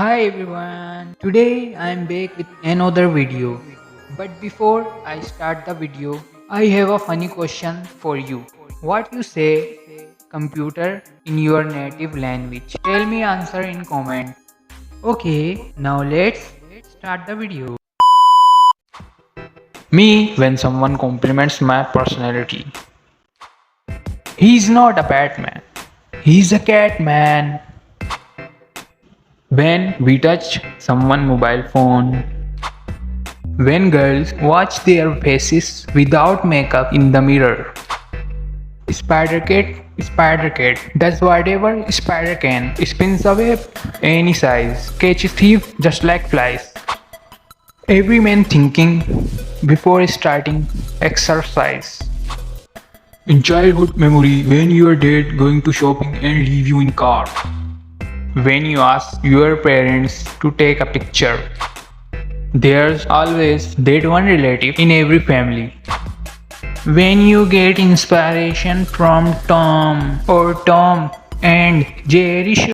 Hi everyone, today I am back with another video. But before I start the video, I have a funny question for you. What you say computer in your native language? Tell me answer in comment. Okay, now let's start the video. Me when someone compliments my personality. He's not a Batman. He's a cat man. When we touch someone's mobile phone. When girls watch their faces without makeup in the mirror. Spider cat does whatever spider can. Spins a web any size. Catches thief just like flies. Every man thinking before starting exercise. In childhood memory, when your dad going to shopping and leave you in car. When you ask your parents to take a picture. There's always that one relative in every family. When you get inspiration from Tom or Tom and Jerry show.